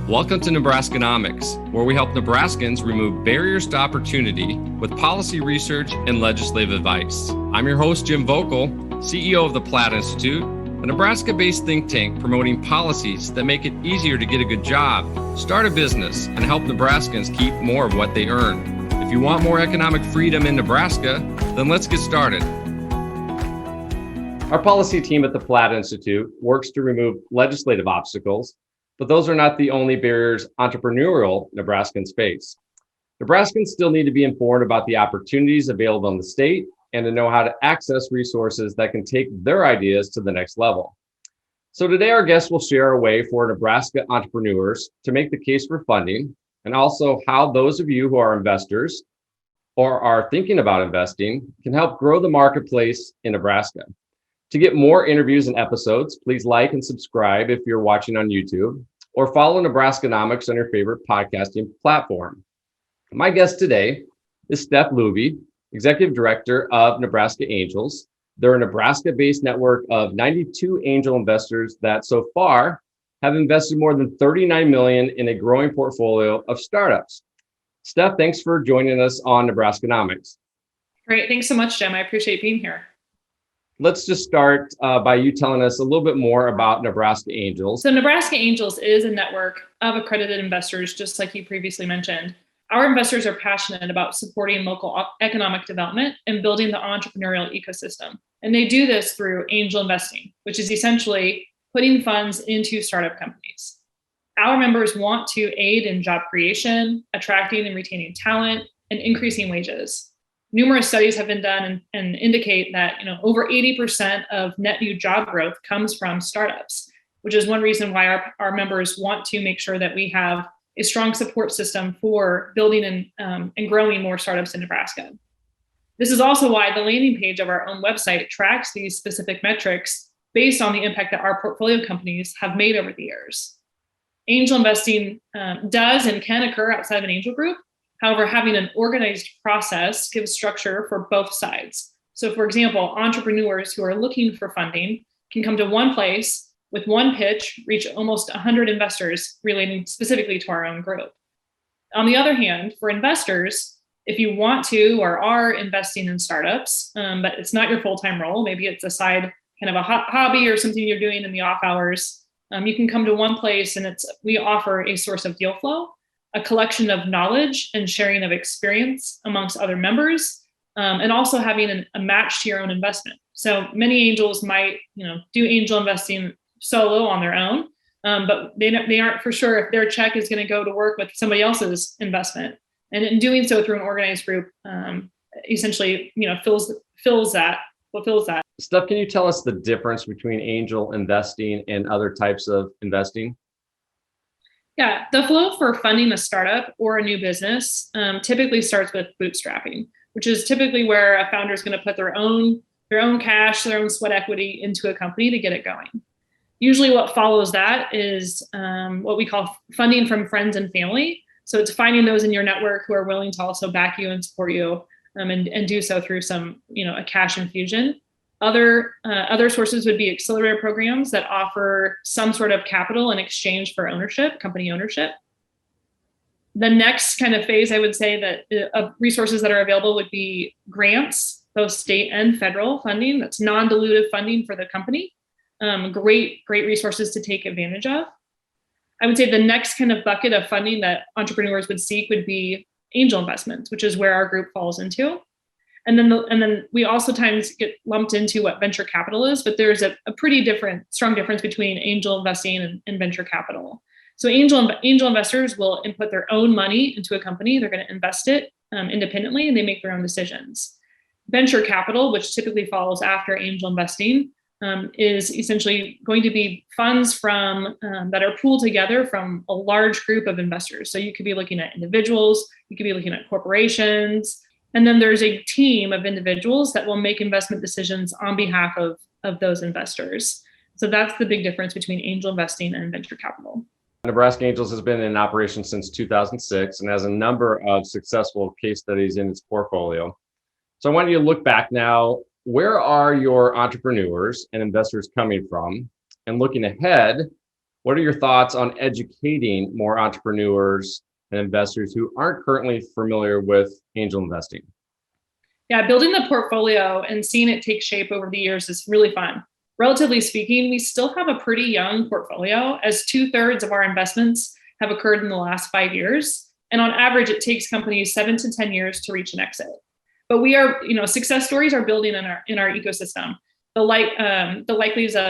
Welcome to Nebraskanomics, where we help Nebraskans remove barriers to opportunity with policy research and legislative advice. I'm your host, Jim Vogel, CEO of the Platt Institute, a Nebraska-based think tank promoting policies that make it easier to get a good job, start a business, and help Nebraskans keep more of what they earn. If you want more economic freedom in Nebraska, then let's get started. Our policy team at the Platt Institute works to remove legislative obstacles, but those are not the only barriers entrepreneurial Nebraskans face. Nebraskans still need to be informed about the opportunities available in the state and to know how to access resources that can take their ideas to the next level. So today our guests will share a way for Nebraska entrepreneurs to make the case for funding, and also how those of you who are investors or are thinking about investing can help grow the marketplace in Nebraska. To get more interviews and episodes, please like and subscribe if you're watching on YouTube, or follow Nebraskanomics on your favorite podcasting platform. My guest today is Steph Luebbe, Executive Director of Nebraska Angels. They're a Nebraska-based network of 92 angel investors that so far have invested more than $39 million in a growing portfolio of startups. Steph, thanks for joining us on Nebraskanomics. Great, thanks so much, Jim. I appreciate being here. Let's just start by you telling us a little bit more about Nebraska Angels. So Nebraska Angels is a network of accredited investors, just like you previously mentioned. Our investors are passionate about supporting local economic development and building the entrepreneurial ecosystem. And they do this through angel investing, which is essentially putting funds into startup companies. Our members want to aid in job creation, attracting and retaining talent, and increasing wages. Numerous studies have been done and indicate that over 80% of net new job growth comes from startups, which is one reason why our members want to make sure that we have a strong support system for building and growing more startups in Nebraska. This is also why the landing page of our own website tracks these specific metrics based on the impact that our portfolio companies have made over the years. Angel investing does and can occur outside of an angel group. However, having an organized process gives structure for both sides. So for example, entrepreneurs who are looking for funding can come to one place with one pitch, reach almost 100 investors relating specifically to our own group. On the other hand, for investors, if you want to or are investing in startups, but it's not your full-time role, maybe it's a side kind of a hobby or something you're doing in the off hours, you can come to one place and we offer a source of deal flow, a collection of knowledge and sharing of experience amongst other members, and also having a match to your own investment. So many angels might, do angel investing solo on their own, but they aren't for sure if their check is going to go to work with somebody else's investment. And in doing so through an organized group, essentially, fulfills that. Steph, can you tell us the difference between angel investing and other types of investing? Yeah, the flow for funding a startup or a new business typically starts with bootstrapping, which is typically where a founder is going to put their own cash, their own sweat equity into a company to get it going. Usually what follows that is what we call funding from friends and family. So it's finding those in your network who are willing to also back you and support you and do so through some, a cash infusion. Other sources would be accelerator programs that offer some sort of capital in exchange for ownership, company ownership. The next kind of phase, I would say that of resources that are available would be grants, both state and federal funding. That's non-dilutive funding for the company. Great resources to take advantage of. I would say the next kind of bucket of funding that entrepreneurs would seek would be angel investments, which is where our group falls into. And then we also times get lumped into what venture capital is, but there's a pretty strong difference between angel investing and venture capital. So angel investors will input their own money into a company. They're going to invest it independently, and they make their own decisions. Venture capital, which typically follows after angel investing, is essentially going to be funds from that are pooled together from a large group of investors. So you could be looking at individuals, you could be looking at corporations. And then there's a team of individuals that will make investment decisions on behalf of those investors. So that's the big difference between angel investing and venture capital. Nebraska Angels has been in operation since 2006 and has a number of successful case studies in its portfolio. So I want you to look back now. Where are your entrepreneurs and investors coming from? And looking ahead, What are your thoughts on educating more entrepreneurs and investors who aren't currently familiar with angel investing? Yeah, building the portfolio and seeing it take shape over the years is really fun. Relatively speaking, we still have a pretty young portfolio, as 2/3 of our investments have occurred in the last 5 years. And on average, it takes companies 7 to 10 years to reach an exit. But we are, success stories are building in our ecosystem. The likelihood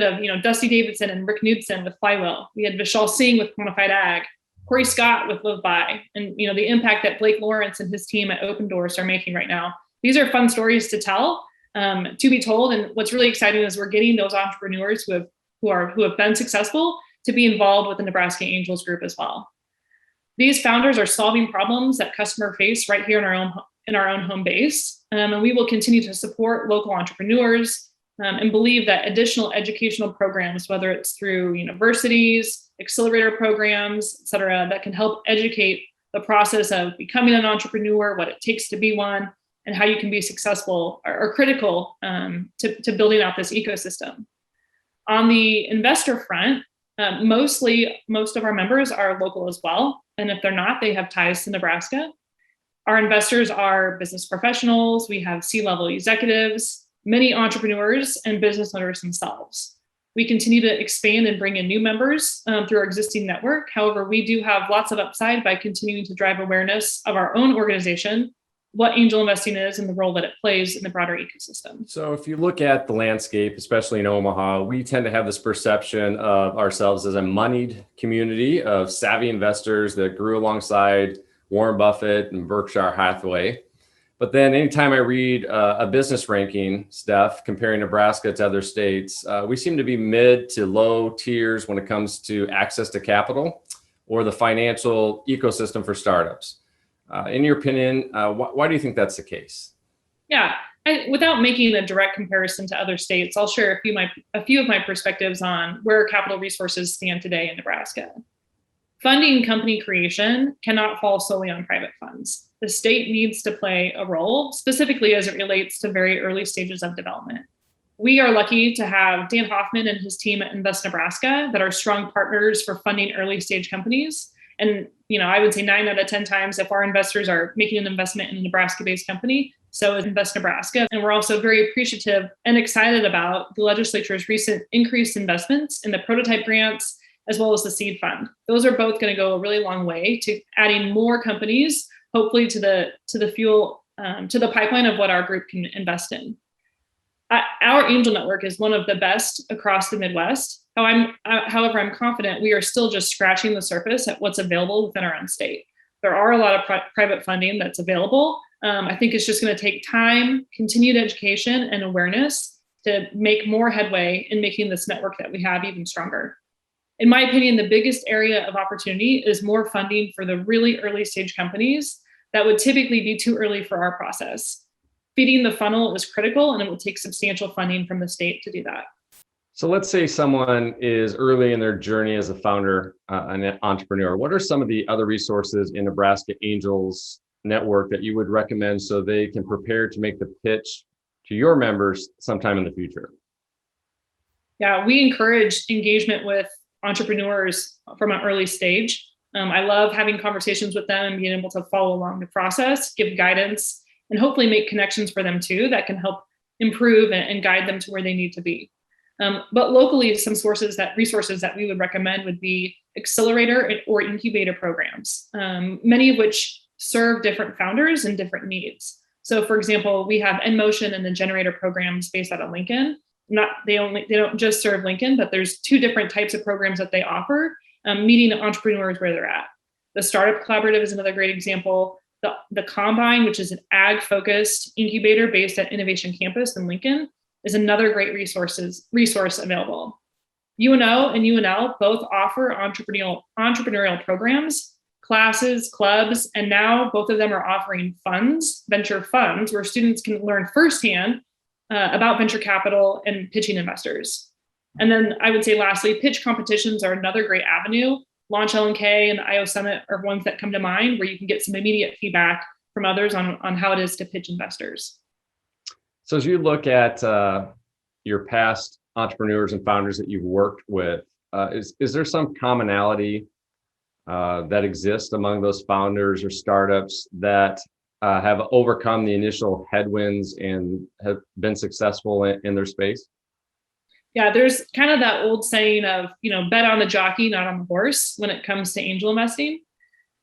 of Dusty Davidson and Rick Knudsen with Flywheel. We had Vishal Singh with Quantified Ag, Corey Scott with Live By, and the impact that Blake Lawrence and his team at Open Doors are making right now. These are fun stories to tell, to be told. And what's really exciting is we're getting those entrepreneurs who have been successful to be involved with the Nebraska Angels group as well. These founders are solving problems that customers face right here in our own home base. And we will continue to support local entrepreneurs and believe that additional educational programs, whether it's through universities, accelerator programs, et cetera, that can help educate the process of becoming an entrepreneur, what it takes to be one, and how you can be successful are critical to building out this ecosystem. On the investor front, most of our members are local as well. And if they're not, they have ties to Nebraska. Our investors are business professionals. We have C-level executives, many entrepreneurs, and business owners themselves. We continue to expand and bring in new members through our existing network. However, we do have lots of upside by continuing to drive awareness of our own organization, what angel investing is, and the role that it plays in the broader ecosystem. So if you look at the landscape, especially in Omaha, we tend to have this perception of ourselves as a moneyed community of savvy investors that grew alongside Warren Buffett and Berkshire Hathaway. But then anytime I read a business ranking, Steph, comparing Nebraska to other states, we seem to be mid to low tiers when it comes to access to capital or the financial ecosystem for startups. In your opinion, why do you think that's the case? Yeah, without making a direct comparison to other states, I'll share a few of my perspectives on where capital resources stand today in Nebraska. Funding company creation cannot fall solely on private funds. The state needs to play a role, specifically as it relates to very early stages of development. We are lucky to have Dan Hoffman and his team at Invest Nebraska that are strong partners for funding early stage companies. And I would say 9 out of 10 times, if our investors are making an investment in a Nebraska-based company, so is Invest Nebraska. And we're also very appreciative and excited about the legislature's recent increased investments in the prototype grants, as well as the seed fund. Those are both going to go a really long way to adding more companies, hopefully to the pipeline of what our group can invest in. Our angel network is one of the best across the Midwest. However, I'm confident we are still just scratching the surface at what's available within our own state. There are a lot of private funding that's available. I think it's just going to take time, continued education, and awareness to make more headway in making this network that we have even stronger. In my opinion, the biggest area of opportunity is more funding for the really early stage companies that would typically be too early for our process. Feeding the funnel is critical, and it will take substantial funding from the state to do that. So let's say someone is early in their journey as a founder, an entrepreneur. What are some of the other resources in Nebraska Angels network that you would recommend so they can prepare to make the pitch to your members sometime in the future? Yeah, we encourage engagement with entrepreneurs from an early stage. I love having conversations with them and being able to follow along the process, give guidance, and hopefully make connections for them too that can help improve and guide them to where they need to be. But locally, some resources that we would recommend would be accelerator or incubator programs, many of which serve different founders and different needs. So for example, we have NMotion and the Generator programs based out of Lincoln. They don't just serve Lincoln, but there's 2 different types of programs that they offer, meeting entrepreneurs where they're at. The Startup Collaborative is another great example. The Combine, which is an ag-focused incubator based at Innovation Campus in Lincoln, is another great resource available. UNO and UNL both offer entrepreneurial programs, classes, clubs, and now both of them are offering venture funds, where students can learn firsthand about venture capital and pitching investors. And then I would say lastly, pitch competitions are another great avenue. Launch LNK and IO Summit are ones that come to mind where you can get some immediate feedback from others on how it is to pitch investors. So as you look at your past entrepreneurs and founders that you've worked with, is there some commonality that exists among those founders or startups that have overcome the initial headwinds and have been successful in their space? Yeah, there's kind of that old saying of, bet on the jockey, not on the horse when it comes to angel investing.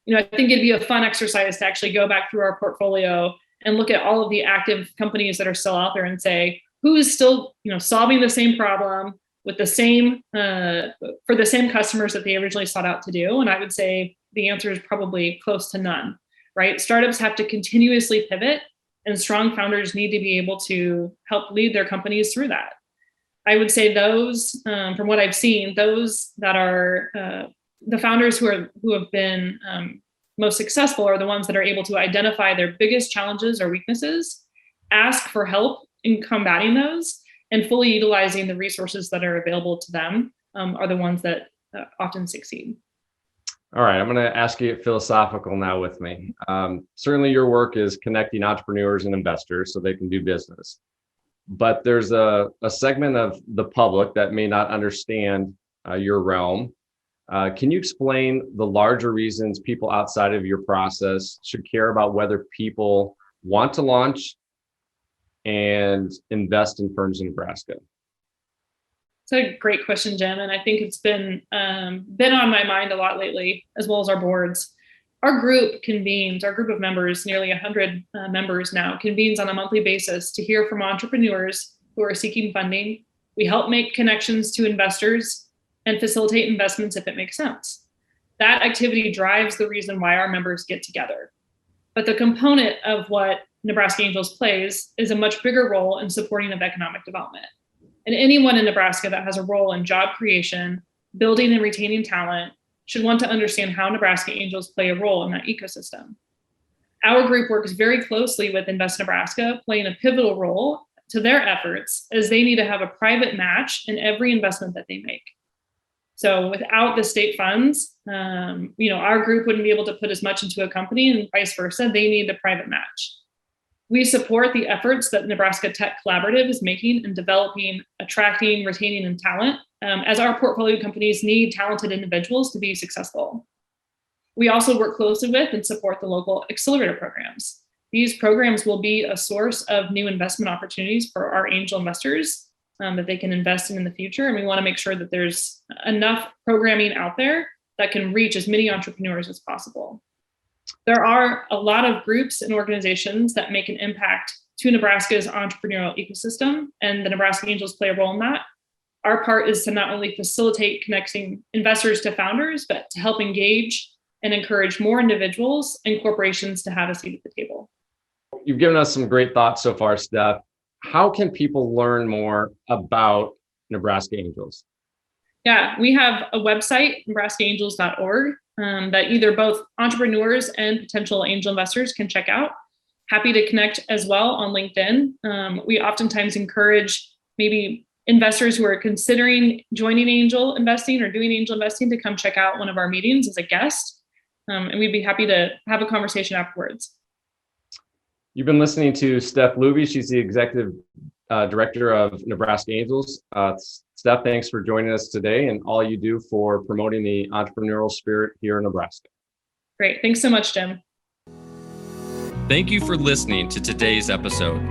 I think it'd be a fun exercise to actually go back through our portfolio and look at all of the active companies that are still out there and say, who is still, solving the same problem with the same, for the same customers that they originally sought out to do. And I would say the answer is probably close to none, right? Startups have to continuously pivot, and strong founders need to be able to help lead their companies through that. I would say those, from what I've seen, those that are the founders who have been most successful are the ones that are able to identify their biggest challenges or weaknesses, ask for help in combating those, and fully utilizing the resources that are available to them are the ones that often succeed. All right, I'm going to ask you philosophical now with me. Certainly your work is connecting entrepreneurs and investors so they can do business. But there's a segment of the public that may not understand your realm. Can you explain the larger reasons people outside of your process should care about whether people want to launch and invest in firms in Nebraska? It's a great question, Jim, and I think it's been on my mind a lot lately, as well as our boards. Our group of members, nearly 100 members now, convenes on a monthly basis to hear from entrepreneurs who are seeking funding. We help make connections to investors and facilitate investments if it makes sense. That activity drives the reason why our members get together. But the component of what Nebraska Angels plays is a much bigger role in supporting of economic development. And anyone in Nebraska that has a role in job creation, building and retaining talent, should want to understand how Nebraska Angels play a role in that ecosystem. Our group works very closely with Invest Nebraska, playing a pivotal role to their efforts, as they need to have a private match in every investment that they make. So without the state funds, our group wouldn't be able to put as much into a company, and vice versa. They need the private match. We support the efforts that Nebraska Tech Collaborative is making in developing, attracting, retaining, and talent, as our portfolio companies need talented individuals to be successful. We also work closely with and support the local accelerator programs. These programs will be a source of new investment opportunities for our angel investors that they can invest in the future. And we want to make sure that there's enough programming out there that can reach as many entrepreneurs as possible. There are a lot of groups and organizations that make an impact to Nebraska's entrepreneurial ecosystem, and the Nebraska Angels play a role in that. Our part is to not only facilitate connecting investors to founders, but to help engage and encourage more individuals and corporations to have a seat at the table. You've given us some great thoughts so far, Steph. How can people learn more about Nebraska Angels? Yeah, we have a website, nebraskaangels.org, that either both entrepreneurs and potential angel investors can check out. Happy to connect as well on LinkedIn. We oftentimes encourage maybe investors who are considering joining angel investing or doing angel investing to come check out one of our meetings as a guest. And we'd be happy to have a conversation afterwards. You've been listening to Steph Luebbe. She's the executive director of Nebraska Angels. Steph, thanks for joining us today and all you do for promoting the entrepreneurial spirit here in Nebraska. Great. Thanks so much, Jim. Thank you for listening to today's episode.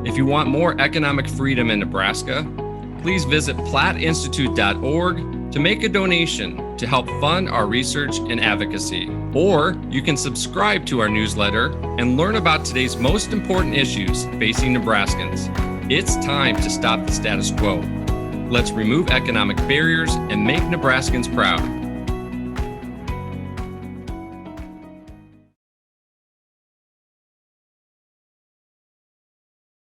If you want more economic freedom in Nebraska, please visit plattinstitute.org to make a donation to help fund our research and advocacy. Or you can subscribe to our newsletter and learn about today's most important issues facing Nebraskans. It's time to stop the status quo. Let's remove economic barriers and make Nebraskans proud.